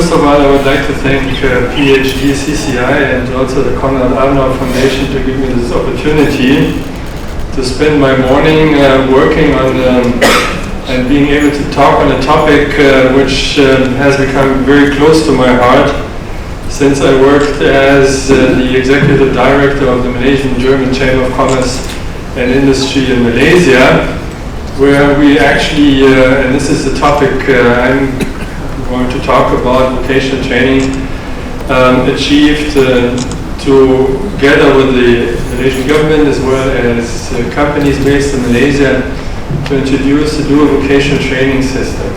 first of all, I would like to thank PHDCCI and also the Konrad Adenauer Foundation to give me this opportunity to spend my morning working on and being able to talk on a topic which has become very close to my heart since I worked as the Executive Director of the Malaysian-German Chamber of Commerce and Industry in Malaysia, where we actually, and this is the topic I'm going to talk about, vocational training, achieved together with the Malaysian government as well as companies based in Malaysia to introduce a dual vocational training system.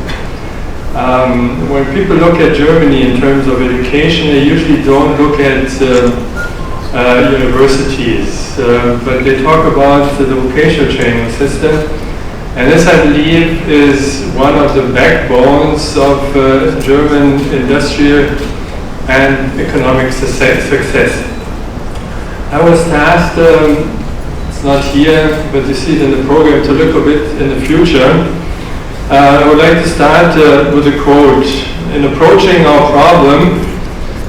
When people look at Germany in terms of education, they usually don't look at universities, but they talk about the vocational training system. And this, I believe, is one of the backbones of German industrial and economic success. I was tasked, it's not here, but you see it in the program, to look a bit in the future. I would like to start with a quote. In approaching our problem,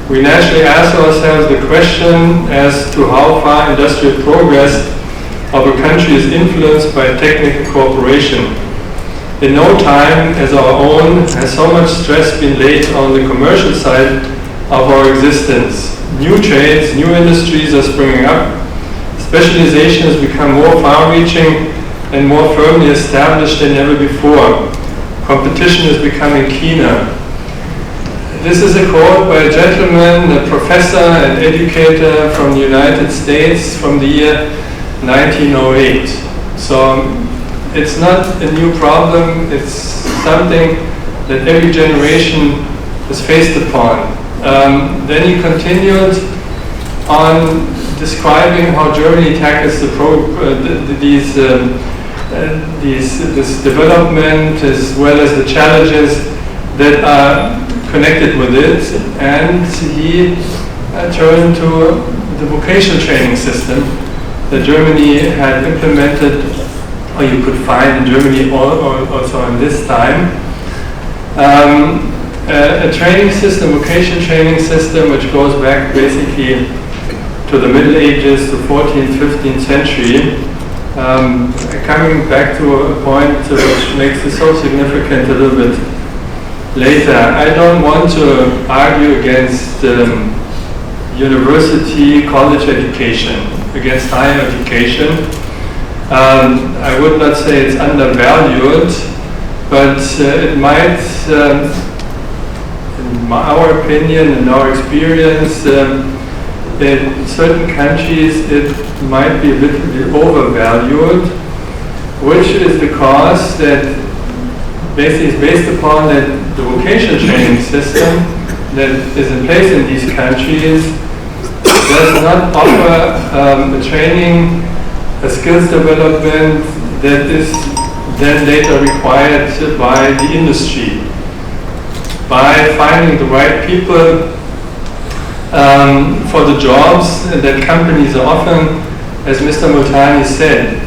we naturally ask ourselves the question as to how far industrial progress of a country is influenced by technical cooperation. In no time as our own has so much stress been laid on the commercial side of our existence. New trades, new industries are springing up. Specialization has become more far-reaching and more firmly established than ever before. Competition is becoming keener. This is a quote by a gentleman, a professor and educator from the United States from the year 1908. So it's not a new problem, it's something that every generation is faced upon. Then he continued on describing how Germany tackles this development as well as the challenges that are connected with it, and he turned to the vocational training system that Germany had implemented, or you could find in Germany also in this time. A training system, vocational training system, which goes back basically to the Middle Ages, the 14th, 15th century. Coming back to a point which makes it so significant a little bit later. I don't want to argue against university, college education, against higher education. I would not say it's undervalued, but it might, in our opinion and our experience, in certain countries it might be a bit overvalued, which is because that basically is based upon that the vocational training system that is in place in these countries does not offer a training, a skills development that is then later required by the industry. By finding the right people for the jobs that companies are offering, as Mr. Multani said.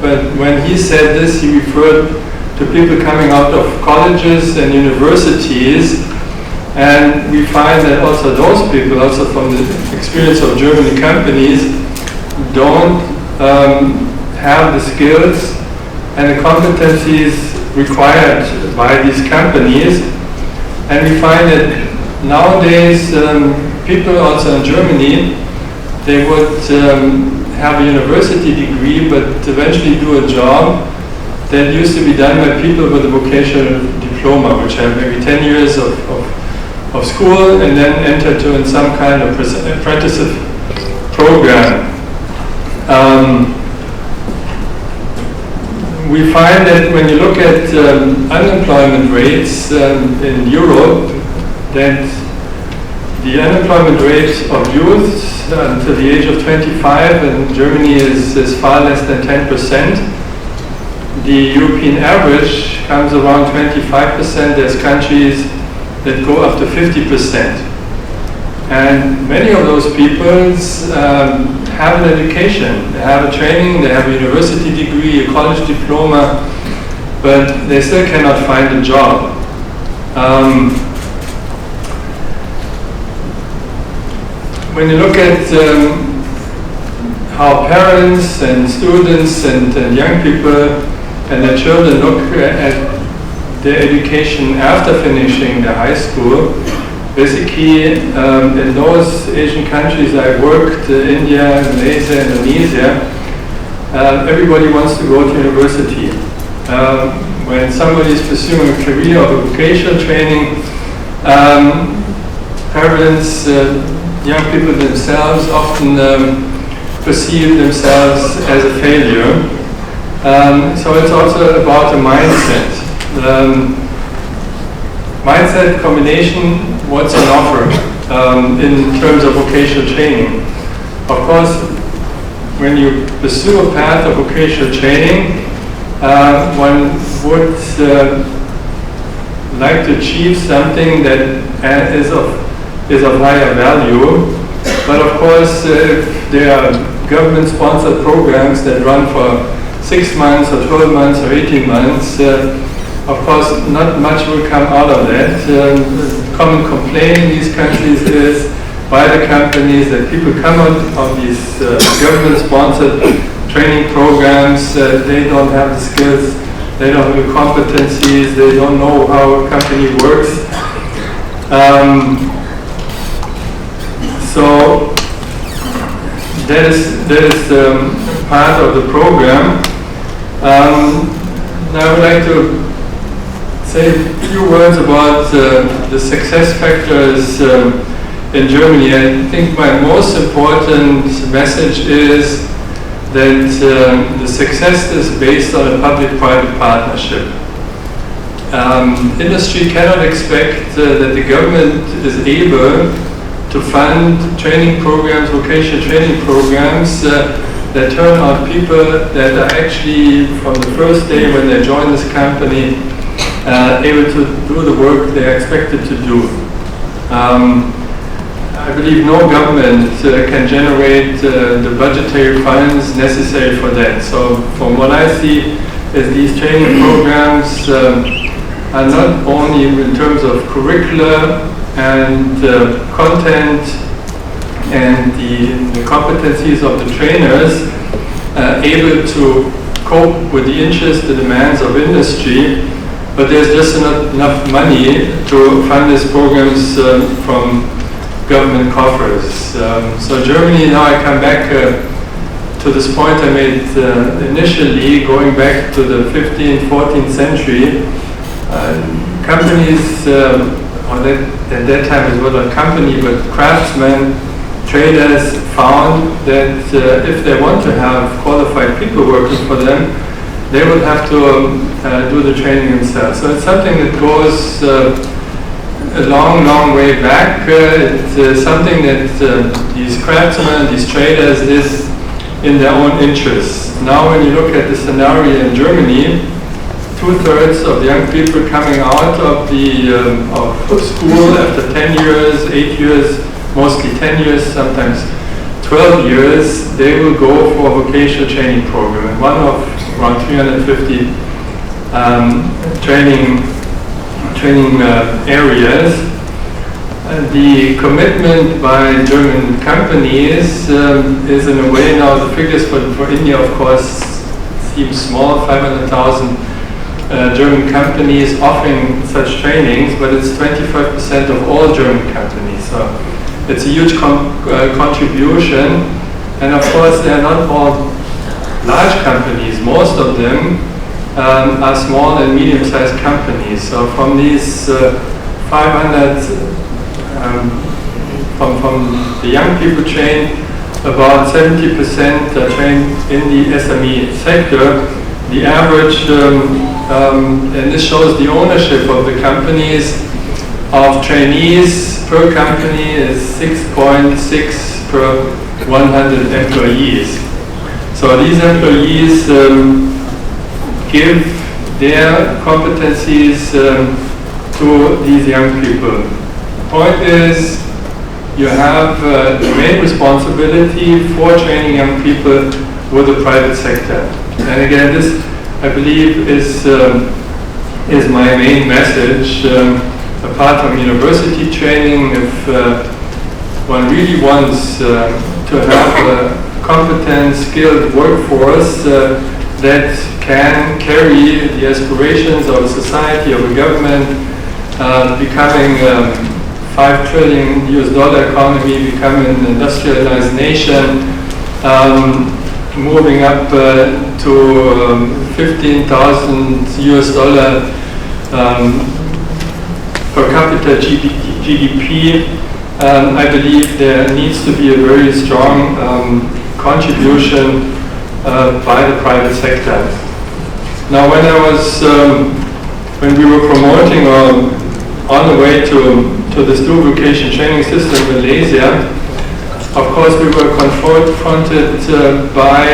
But when he said this, he referred to people coming out of colleges and universities, and we find that also those people, also from the experience of German companies, don't have the skills and the competencies required by these companies. And we find that nowadays people also in Germany, they would have a university degree but eventually do a job that used to be done by people with a vocational diploma, which have maybe 10 years of school and then enter to in some kind of apprenticeship program. We find that when you look at unemployment rates in Europe, that the unemployment rate of youth until the age of 25 in Germany is far less than 10%. The European average comes around 25%. There's countries that go up to 50%. And many of those people have an education, they have a training, they have a university degree, a college diploma, but they still cannot find a job. when you look at how parents and students and young people and their children look at their education after finishing their high school, basically in those Asian countries I worked, India, Malaysia, Indonesia, everybody wants to go to university. When somebody is pursuing a career or vocational training, parents, young people themselves often perceive themselves as a failure. So it's also about a mindset. Mindset combination, what's on offer in terms of vocational training. Of course, when you pursue a path of vocational training, one would like to achieve something that is of higher value. But of course, if there are government-sponsored programs that run for 6 months or 12 months or 18 months, of course, not much will come out of that. Common complaint in these countries is by the companies that people come out of these government-sponsored training programs, they don't have the skills, they don't have the competencies, they don't know how a company works. So that is part of the program. Now I would like to say a few words about the success factors in Germany. I think my most important message is that the success is based on a public-private partnership. Industry cannot expect that the government is able to fund training programs, vocational training programs that turn out people that are actually from the first day when they join this company able to do the work they are expected to do. I believe no government can generate the budgetary funds necessary for that. So from what I see is these training programs are not only in terms of curricula and content and the competencies of the trainers able to cope with the interests, the demands of industry, but there's just not enough money to fund these programs from government coffers. So Germany, now I come back to this point I made initially, going back to the 15th, 14th century, companies, at that time it was not a company, but craftsmen, traders found that if they want to have qualified people working for them, they would have to do the training themselves. So it's something that goes a long, long way back. It's something that these craftsmen, these traders, is in their own interests. Now when you look at the scenario in Germany, 2/3 of the young people coming out of school after 10 years, 8 years, mostly 10 years, sometimes 12 years, they will go for a vocational training program. And one of around 350 training areas. The commitment by German companies is in a way, now the figures for India of course seem small, 500,000 German companies offering such trainings, but it's 25% of all German companies. So it's a huge contribution, and of course they are not all large companies. Most of them are small and medium-sized companies. So from these 500, from the young people trained, about 70% are trained in the SME sector. The average, and this shows the ownership of the companies, of trainees per company is 6.6 per 100 employees. So these employees give their competencies to these young people. The point is, you have the main responsibility for training young people with the private sector. And again, this, I believe, is my main message. Apart from university training, if one really wants to have a competent, skilled workforce that can carry the aspirations of a society, of a government, becoming $5 trillion economy, becoming an industrialized nation, moving up to $15,000 per capita GDP. I believe there needs to be a very strong contribution by the private sector. Now, when we were promoting or on the way to this dual vocation training system in Malaysia, of course we were confronted by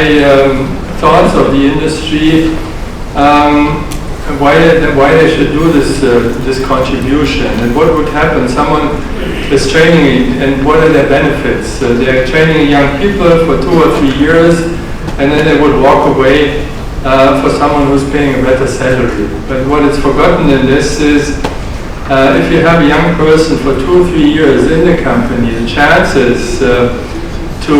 thoughts of the industry why they should do this contribution, and what would happen. Someone is training, and what are their benefits? They're training young people for 2 or 3 years, and then they would walk away for someone who's paying a better salary. But what is forgotten in this is if you have a young person for 2 or 3 years in the company, the chances to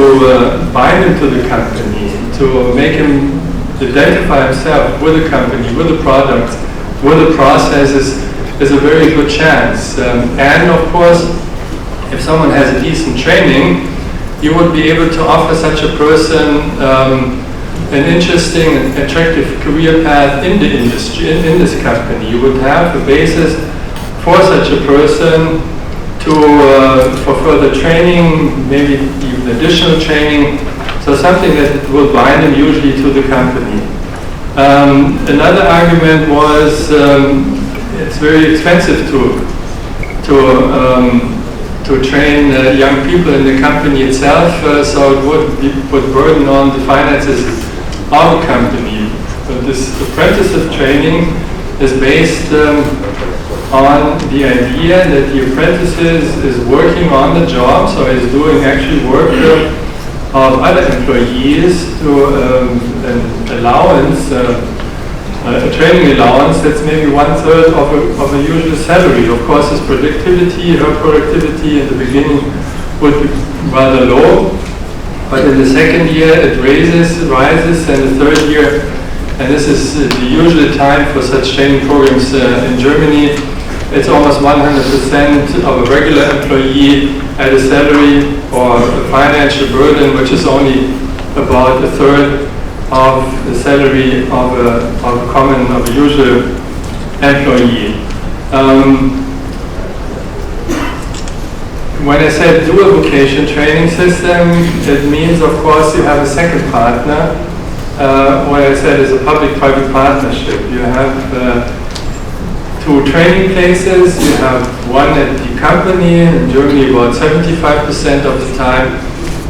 bind him to the company, to make him identify himself with the company, with the products, with the processes, is a very good chance. And of course, if someone has a decent training, you would be able to offer such a person an interesting and attractive career path in the industry, in this company. You would have a basis for such a person for further training, maybe even additional training, so something that will bind them usually to the company. Another argument was it's very expensive to train young people in the company itself, so it would put burden on the finances of the company. But this apprenticeship training is based on the idea that the apprentice is working on the job, so he's doing actually work of other employees to an allowance, a training allowance that's maybe 1/3 of a usual salary. Of course, his productivity, her productivity in the beginning would be rather low, but in the second year it rises, and the third year, and this is the usual time for such training programs in Germany, it's almost 100% of a regular employee at a salary or a financial burden which is only about 1/3 of the salary of a usual employee. When I said dual vocation training system, it means, of course, you have a second partner. What I said is a public-private partnership. You have 2 training places. You have one at the company, in Germany about 75% of the time,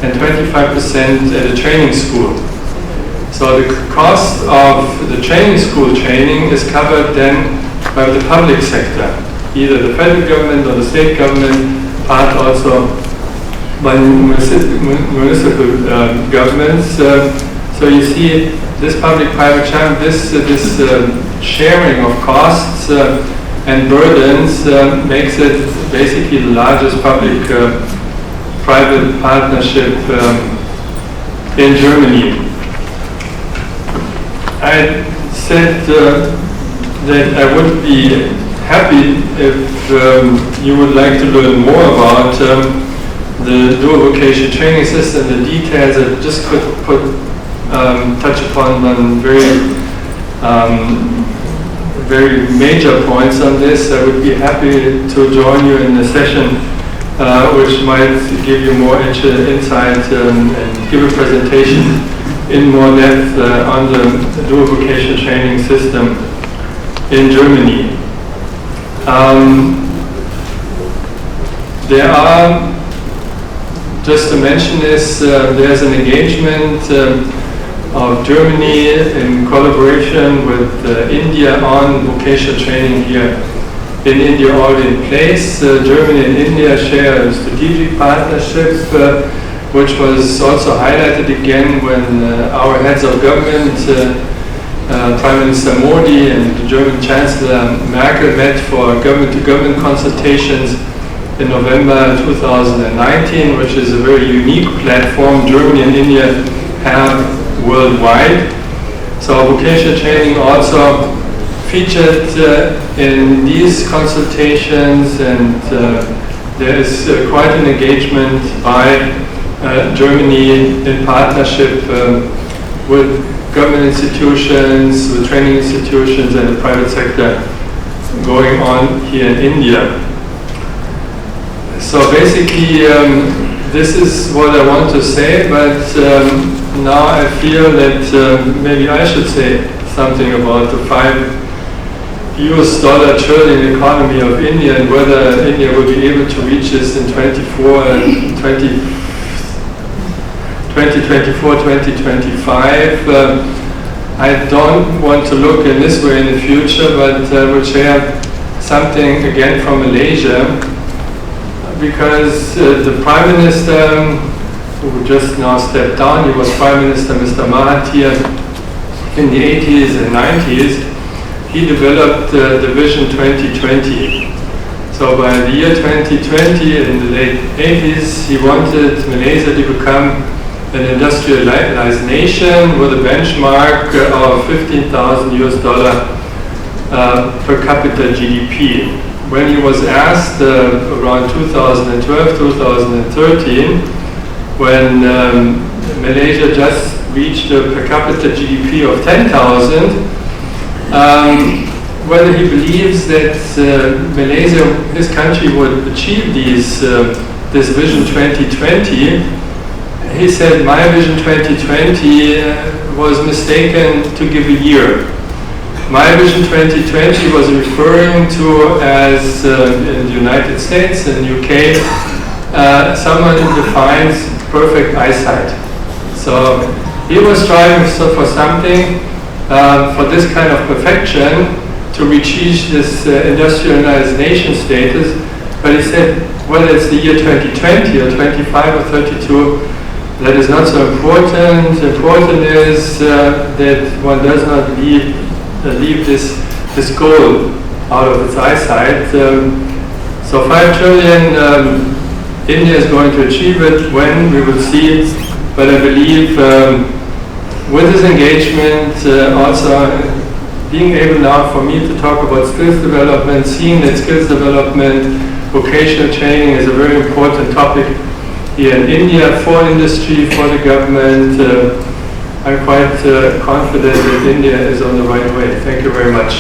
and 25% at a training school. So the cost of the training school training is covered then by the public sector, either the federal government or the state government, part also by municipal governments. So you see this public-private channel, this sharing of costs and burdens makes it basically the largest public-private partnership in Germany. I said that I would be happy if you would like to learn more about the dual vocation training system, the details. I just could touch upon one very major points on this. I would be happy to join you in a session which might give you more insight and give a presentation in more depth on the dual vocation training system in Germany. There are, just to mention this, there's an engagement of Germany in collaboration with India on vocational training here in India already in place. Germany and India share a strategic partnership which was also highlighted again when our heads of government, Prime Minister Modi and the German Chancellor Merkel met for government-to-government consultations in November 2019, which is a very unique platform Germany and India have worldwide. So vocational training also featured in these consultations, and there is quite an engagement by Germany in partnership with government institutions, with training institutions and the private sector going on here in India. So basically this is what I want to say, but now I feel that maybe I should say something about the $5 trillion economy of India and whether India will be able to reach this in 2024, 2025. I don't want to look in this way in the future, but I will share something again from Malaysia, because the Prime Minister, who just now stepped down, he was Prime Minister Mr. Mahathir in the 80s and 90s. He developed the Vision 2020. So by the year 2020, in the late 80s, he wanted Malaysia to become an industrialized nation with a benchmark of $15,000 per capita GDP. When he was asked around 2012, 2013, when Malaysia just reached a per capita GDP of 10,000, whether he believes that Malaysia, his country, would achieve this Vision 2020, he said, my Vision 2020 was mistaken to give a year. My Vision 2020 was referring to, as in the United States and UK, someone who defines perfect eyesight. So he was striving for something, for this kind of perfection, to reach this industrialized nation status, but he said, whether it's the year 2020 or 25 or 32, that is not so important. Important is that one does not leave this goal out of its eyesight. So 5 trillion, India is going to achieve it. When, we will see, but I believe with this engagement, also being able now for me to talk about skills development, seeing that skills development, vocational training is a very important topic here in India for industry, for the government. I'm quite confident that India is on the right way. Thank you very much.